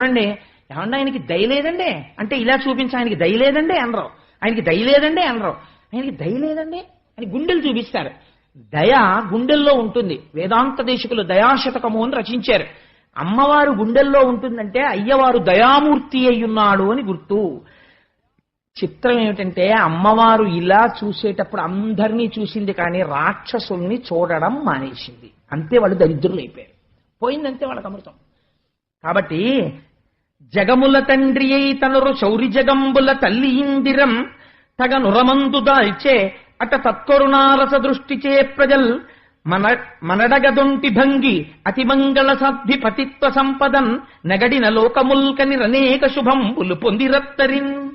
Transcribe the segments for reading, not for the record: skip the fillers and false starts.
అండి ఏమన్నా ఆయనకి దయ లేదండి అంటే ఇలా చూపించి ఆయనకి దయ లేదండి అనరు, ఆయనకి దయ లేదండి అనరు, ఆయనకి దయ లేదండి అని గుండెలు చూపిస్తారు. దయ గుండెల్లో ఉంటుంది. వేదాంత దేశికులు దయాశతకము అని రచించారు. అమ్మవారు గుండెల్లో ఉంటుందంటే అయ్యవారు దయామూర్తి అయ్యున్నాడు అని గుర్తు. చిత్రం ఏమిటంటే అమ్మవారు ఇలా చూసేటప్పుడు అందరినీ చూసింది కానీ రాక్షసుల్ని చూడడం మానేసింది. అంతే వాళ్ళు దరిద్రులు అయిపోయారు. పోయిందంతే వాళ్ళకి అమృతం. కాబట్టి జగముల తండ్రి అయి తనరు శౌరి జగంబుల తల్లి ఇందిరం తగ నురమందు దాల్చే అట తత్కరుణారస దృష్టిచే ప్రజల్ మనడగదొంటి భంగి అతిమంగళ సాధ్వి పతిత్వ సంపదన్ నగడిన లోకముల్కని రనేక శుభంబులు పొందిరత్తరిన్.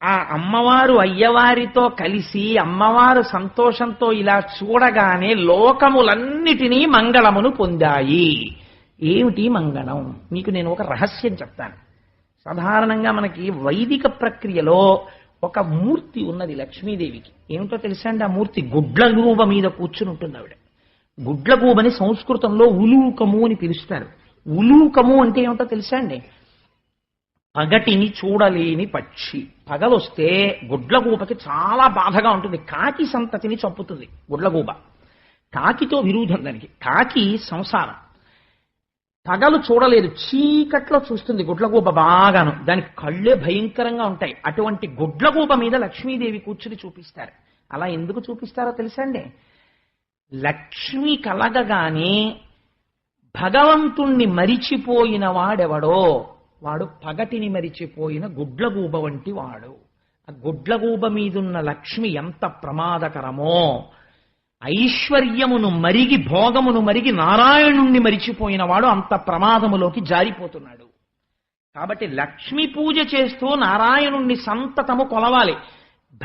ఆ అమ్మవారు అయ్యవారితో కలిసి అమ్మవారు సంతోషంతో ఇలా చూడగానే లోకములన్నిటినీ మంగళమును పొందాయి. ఏమిటి మంగళం? మీకు నేను ఒక రహస్యం చెప్తాను. సాధారణంగా మనకి వైదిక ప్రక్రియలో ఒక మూర్తి ఉన్నది లక్ష్మీదేవికి. ఏమిటో తెలుసా అండి? ఆ మూర్తి గుడ్లగూబ మీద కూర్చుని ఉంటుంది. ఆవిడ గుడ్లగూబని సంస్కృతంలో ఉలూకము అని పిలుస్తారు. ఉలూకము అంటే ఏమిటో తెలుసా అండి? పగటిని చూడలేని పక్షి. పగలొస్తే గుడ్లగూబకి చాలా బాధగా ఉంటుంది. కాకి సంతతిని చంపుతుంది గుడ్లగూబ. కాకితో విరుద్ధం దానికి. కాకి సంసారం. పగలు చూడలేదు, చీకట్లో చూస్తుంది గుడ్లగూబ బాగాను. దానికి కళ్ళే భయంకరంగా ఉంటాయి. అటువంటి గుడ్లగూబ మీద లక్ష్మీదేవి కూర్చుని చూపిస్తారు. అలా ఎందుకు చూపిస్తారో తెలుసా అండి? లక్ష్మి కలగగానే భగవంతుణ్ణి మరిచిపోయిన వాడెవడో వాడు పగటిని మరిచిపోయిన గుడ్లగూబ వంటి వాడు. ఆ గుడ్లగూబ మీదున్న లక్ష్మి ఎంత ప్రమాదకరమో, ఐశ్వర్యమును మరిగి భోగమును మరిగి నారాయణుణ్ణి మరిచిపోయిన వాడు అంత ప్రమాదములోకి జారిపోతున్నాడు. కాబట్టి లక్ష్మి పూజ చేస్తూ నారాయణుణ్ణి సంతతము కొలవాలి.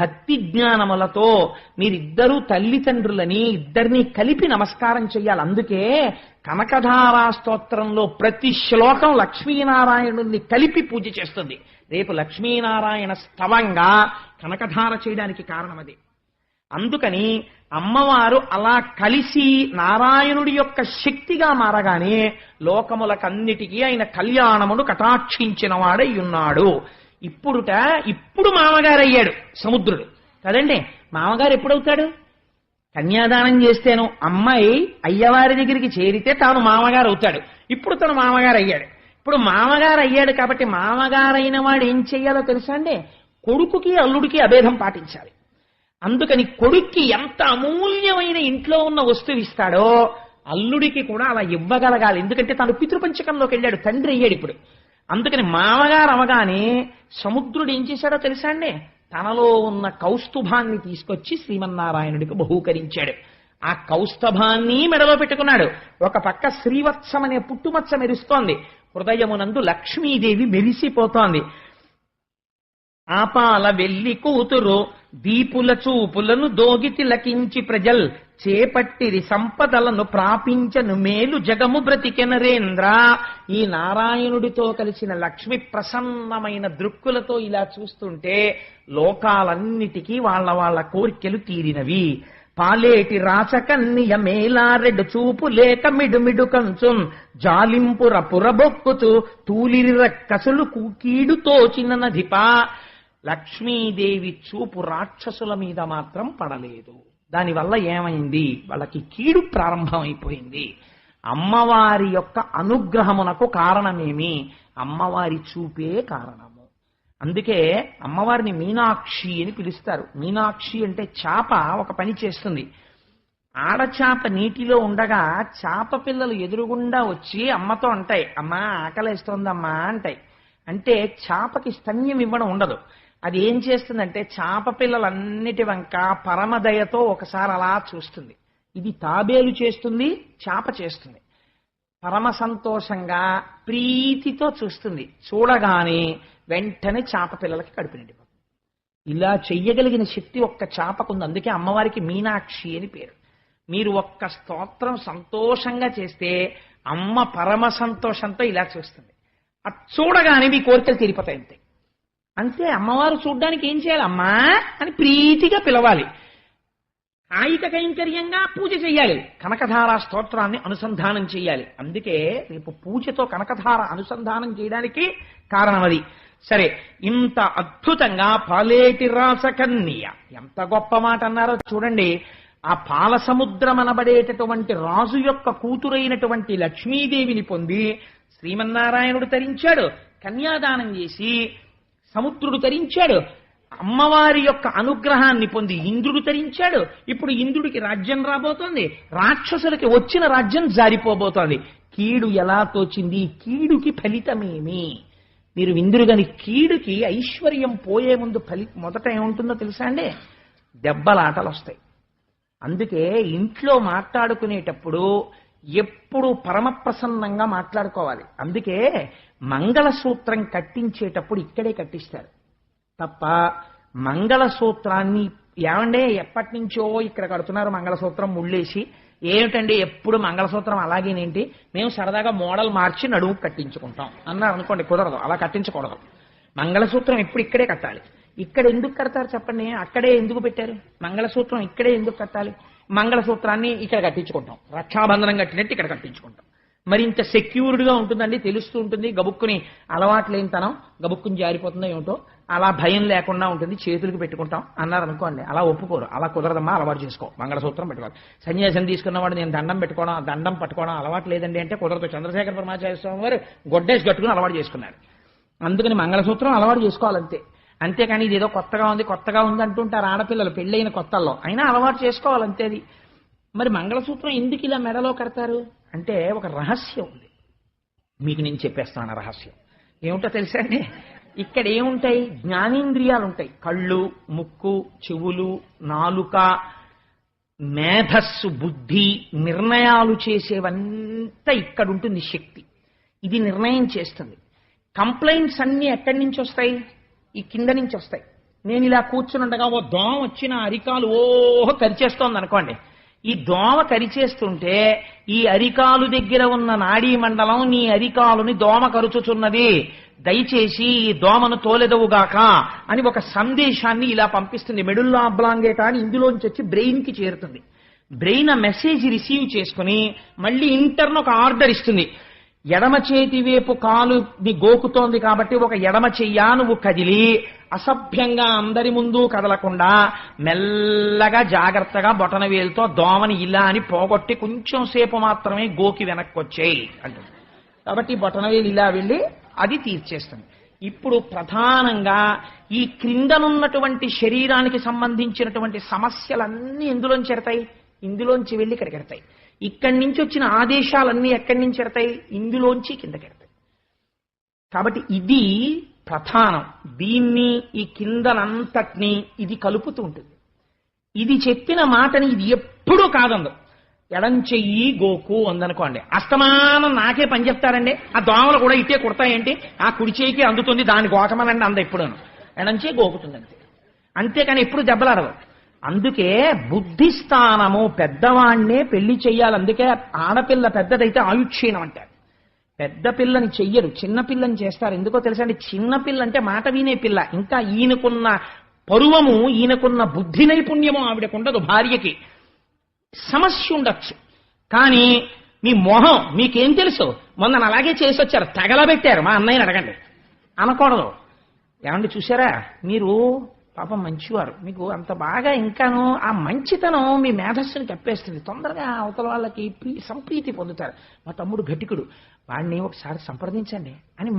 భక్తి జ్ఞానములతో మీరిద్దరూ తల్లిదండ్రులని ఇద్దరినీ కలిపి నమస్కారం చెయ్యాలి. అందుకే కనకధారా స్తోత్రంలో ప్రతి శ్లోకం లక్ష్మీనారాయణుణ్ణి కలిపి పూజ చేస్తుంది. రేపు లక్ష్మీనారాయణ స్తవంగా కనకధార చేయడానికి కారణం అదే. అందుకని అమ్మవారు అలా కలిసి నారాయణుడి యొక్క శక్తిగా మారగానే లోకములకన్నిటికీ ఆయన కళ్యాణమును కటాక్షించిన వాడై ఉన్నాడు. ఇప్పుడు మామగారు అయ్యాడు సముద్రుడు కదండి. మామగారు ఎప్పుడవుతాడు? కన్యాదానం చేస్తేను అమ్మాయి అయ్యవారి దగ్గరికి చేరితే తాను మామగారు అవుతాడు. ఇప్పుడు తను మామగారు అయ్యాడు. ఇప్పుడు మామగారు అయ్యాడు కాబట్టి మామగారైన వాడు ఏం చెయ్యాలో తెలుసా అండి? కొడుకుకి అల్లుడికి అభేదం పాటించాలి. అందుకని కొడుక్కి ఎంత అమూల్యమైన ఇంట్లో ఉన్న వస్తువు ఇస్తాడో అల్లుడికి కూడా అలా ఇవ్వగలగాలి. ఎందుకంటే తాను పితృపంచకంలోకి వెళ్ళాడు, తండ్రి అయ్యాడు ఇప్పుడు. అందుకని మామగారు అవగానే సముద్రుడు ఏం చేశాడో తెలుసా అండి? తనలో ఉన్న కౌస్తుభాన్ని తీసుకొచ్చి శ్రీమన్నారాయణుడికి బహూకరించాడు. ఆ కౌస్తభాన్ని మెడలో పెట్టుకున్నాడు. ఒక పక్క శ్రీవత్సం అనే పుట్టుమచ్చ మెరుస్తోంది. హృదయమునందు లక్ష్మీదేవి మెరిసిపోతోంది. ఆపాల వెల్లి కూతురు దీపుల చూపులను దోగితి లకించి ప్రజల్ చేపట్టిరి సంపదలను ప్రాపించను మేలు జగము బ్రతికెనరేంద్ర. ఈ నారాయణుడితో కలిసిన లక్ష్మి ప్రసన్నమైన దృక్కులతో ఇలా చూస్తుంటే లోకాలన్నిటికీ వాళ్ళ వాళ్ళ కోరికలు తీరినవి. పాలేటి రాచకన్నియ మేలారెడు చూపు లేక మిడుమిడు కంచుం జాలింపుర పురబొక్కుతూ తూలిరి రక్కసులు కీడుతో చిన్ననధిపా. లక్ష్మీదేవి చూపు రాక్షసుల మీద మాత్రం పడలేదు. దానివల్ల ఏమైంది? వాళ్ళకి కీడు ప్రారంభమైపోయింది. అమ్మవారి యొక్క అనుగ్రహమునకు కారణమేమి? అమ్మవారి చూపే కారణము. అందుకే అమ్మవారిని మీనాక్షి అని పిలుస్తారు. మీనాక్షి అంటే చాప ఒక పని చేస్తుంది. ఆడచాప నీటిలో ఉండగా చాప పిల్లలు ఎదురుగుండా వచ్చి అమ్మతో అంటాయి, అమ్మా ఆకలేస్తోందమ్మా అంటాయి. అంటే చాపకి స్తన్యం ఇవ్వడం ఉండదు. అది ఏం చేస్తుందంటే చాప పిల్లలన్నిటి వంక పరమదయతో ఒకసారి అలా చూస్తుంది. ఇది తాబేలు చేస్తుంది, చాప చేస్తుంది. పరమ సంతోషంగా ప్రీతితో చూస్తుంది. చూడగానే వెంటనే చాప పిల్లలకి కడుపు నిండిపోతుంది. ఇలా చెయ్యగలిగిన శక్తి ఒక్క చాపకుంది. అందుకే అమ్మవారికి మీనాక్షి అని పేరు. మీరు ఒక్క స్తోత్రం సంతోషంగా చేస్తే అమ్మ పరమ సంతోషంతో ఇలా చూస్తుంది. అది చూడగానే మీ కోరికలు తీరిపోతాయి. అంతే అంతే. అమ్మవారు చూడ్డానికి ఏం చేయాలి? అమ్మా అని ప్రీతిగా పిలవాలి. కాయిక కైంకర్యంగా పూజ చెయ్యాలి, కనకధార స్తోత్రాన్ని అనుసంధానం చేయాలి. అందుకే రేపు పూజతో కనకధార అనుసంధానం చేయడానికి కారణం అది. సరే, ఇంత అద్భుతంగా పాలేటి రాసకన్య, ఎంత గొప్ప మాట అన్నారో చూడండి. ఆ పాల సముద్రం అనబడేటటువంటి రాజు యొక్క కూతురైనటువంటి లక్ష్మీదేవిని పొంది శ్రీమన్నారాయణుడు తరించాడు, కన్యాదానం చేసి సముద్రుడు తరించాడు, అమ్మవారి యొక్క అనుగ్రహాన్ని పొంది ఇంద్రుడు తరించాడు. ఇప్పుడు ఇంద్రుడికి రాజ్యం రాబోతోంది, రాక్షసులకి వచ్చిన రాజ్యం జారిపోబోతోంది. కీడు ఎలా తోచింది, కీడుకి ఫలితమేమి? మీరు విందురుగాని కీడుకి ఐశ్వర్యం పోయే ముందు మొదట ఏముంటుందో తెలుసా అండి? దెబ్బలాటలు వస్తాయి. అందుకే ఇంట్లో మాట్లాడుకునేటప్పుడు ఎప్పుడు పరమప్రసన్నంగా మాట్లాడుకోవాలి. అందుకే మంగళసూత్రం కట్టించేటప్పుడు ఇక్కడే కట్టిస్తారు తప్ప మంగళసూత్రాన్ని ఏమండే ఎప్పటి నుంచో ఇక్కడ కడుతున్నారు మంగళసూత్రం ముళ్ళేసి, ఏమిటండి ఎప్పుడు మంగళసూత్రం అలాగేనేంటి, మేము సరదాగా మోడల్ మార్చి నడుము కట్టించుకుంటాం అన్నారు అనుకోండి, కుదరదు, అలా కట్టించకూడదు. మంగళసూత్రం ఎప్పుడు ఇక్కడే కట్టాలి. ఇక్కడ ఎందుకు కడతారు చెప్పండి? అక్కడే ఎందుకు పెట్టారు మంగళసూత్రం? ఇక్కడే ఎందుకు కట్టాలి? మంగళసూత్రాన్ని ఇక్కడ కట్టించుకుంటాం, రక్షాబంధనం కట్టినట్టు ఇక్కడ కట్టించుకుంటాం. మరి ఇంత సెక్యూర్డ్గా ఉంటుందండి, తెలుస్తూ ఉంటుంది. గబుక్కుని అలవాటు లేనితనం గబుక్కుని జారిపోతుందో ఏమిటో, అలా భయం లేకుండా ఉంటుంది, చేతులకు పెట్టుకుంటాం అన్నారు అనుకోండి, అలా ఒప్పుకోరు. అలా కుదరదమ్మా, అలవాటు చేసుకో, మంగళసూత్రం పెట్టుకోవాలి. సన్యాసం తీసుకున్నవాడు నేను దండం పట్టుకోవడం అలవాటు లేదండి అంటే కుదరదు. చంద్రశేఖర పరమాచార్య స్వామి వారు గొడ్డేసి కట్టుకుని అలవాటు చేసుకున్నారు. అందుకని మంగళసూత్రం అలవాటు చేసుకోవాలంతే. అంతేకాని ఇది ఏదో కొత్తగా ఉంది అంటుంటారు ఆడపిల్లలు పెళ్ళైన కొత్తల్లో, అయినా అలవాటు చేసుకోవాలంతే. అది మరి మంగళసూత్రం ఎందుకు ఇలా మెడలో కడతారు అంటే ఒక రహస్యం ఉంది. మీకు నేను చెప్పేస్తాను ఆ రహస్యం ఏమిటో తెలుసా అండి? ఇక్కడ ఏముంటాయి? జ్ఞానేంద్రియాలు ఉంటాయి. కళ్ళు, ముక్కు, చెవులు, నాలుక, మేధస్సు, బుద్ధి, నిర్ణయాలు చేసేవంతా ఇక్కడ ఉంటుంది శక్తి. ఇది నిర్ణయం చేస్తుంది. కంప్లైంట్స్ అన్నీ ఎక్కడి నుంచి వస్తాయి? ఈ కింద నుంచి వస్తాయి. నేను ఇలా కూర్చునుండగా ఓ దోమ వచ్చిన అరికాలు ఓహో కరిచేస్తోంది అనుకోండి. ఈ దోమ కరిచేస్తుంటే ఈ అరికాలు దగ్గర ఉన్న నాడీ మండలం నీ అరికాలుని దోమ కరుచుచున్నది, దయచేసి ఈ దోమను తోలెదవుగాక అని ఒక సందేశాన్ని ఇలా పంపిస్తుంది. మెడుల్లా ఆబ్లాంగేటా అని ఇందులోంచి వచ్చి బ్రెయిన్ కి చేరుతుంది. బ్రెయిన్ ఆ మెసేజ్ రిసీవ్ చేసుకుని మళ్ళీ ఇంటర్న్ ఒక ఆర్డర్ ఇస్తుంది. ఎడమ చేతి వైపు కాలుని గోకుతోంది కాబట్టి ఒక ఎడమ చెయ్యా నువ్వు కదిలి అసభ్యంగా అందరి ముందు కదలకుండా మెల్లగా జాగ్రత్తగా బొటన వేలుతో దోమని ఇలా అని పోగొట్టి కొంచెం సేపు మాత్రమే గోకి వెనక్కి వచ్చేయి అంటుంది. కాబట్టి బొటన వేలు ఇలా వెళ్ళి అది తీర్చేస్తుంది. ఇప్పుడు ప్రధానంగా ఈ క్రిందనున్నటువంటి శరీరానికి సంబంధించినటువంటి సమస్యలన్నీ ఎందులోంచి ఎడతాయి? ఇందులోంచి వెళ్ళి ఇక్కడికి ఎడతాయి. ఇక్కడి నుంచి వచ్చిన ఆదేశాలన్నీ ఎక్కడి నుంచి ఎడతాయి? ఇందులోంచి కిందకెడతాయి. కాబట్టి ఇది ప్రధానం. దీన్ని ఈ కిందనంతటినీ ఇది కలుపుతూ ఉంటుంది. ఇది చెప్పిన మాటని ఇది ఎప్పుడూ కాదందు. ఎడం చెయ్యి గోకు అందనుకోండి, అస్తమానం నాకే పని చెప్తారండి. ఆ దోమలు కూడా ఇట్టే కుడతాయేంటి, ఆ కుడి చేయికి అందుతుంది దాని గోకమనండి అంద ఎప్పుడూను ఎడం చేయి గోకుతుంది అంతే. అంతేకాని ఎప్పుడు దెబ్బలాడదు. అందుకే బుద్ధిస్థానము పెద్దవాణ్ణే పెళ్లి చెయ్యాలి. అందుకే ఆడపిల్ల పెద్దదైతే ఆయుక్షీణం అంటారు. పెద్ద పిల్లని చెయ్యరు, చిన్న పిల్లని చేస్తారు. ఎందుకో తెలుసా అండి? చిన్నపిల్ల అంటే మాట వినే పిల్ల. ఇంకా ఈయనకున్న పరువము, ఈయనకున్న బుద్ధి నైపుణ్యము ఆవిడకుండదు. భార్యకి సమస్య ఉండొచ్చు, కానీ మీ మొహం మీకేం తెలుసు, మొన్న అలాగే చేసి వచ్చారు, తగలబెట్టారు, మా అన్నయ్యని అడగండి అనకూడదు. ఏమండి చూసారా, మీరు పాపం మంచివారు, మీకు అంత బాగా ఇంకాను ఆ మంచితనం మీ మేధస్సుని కప్పేస్తుంది. తొందరగా అవతల వాళ్ళకి సంప్రీతి పొందుతారు. మా తమ్ముడు ఘటికుడు, వాడిని ఒకసారి సంప్రదించండి అని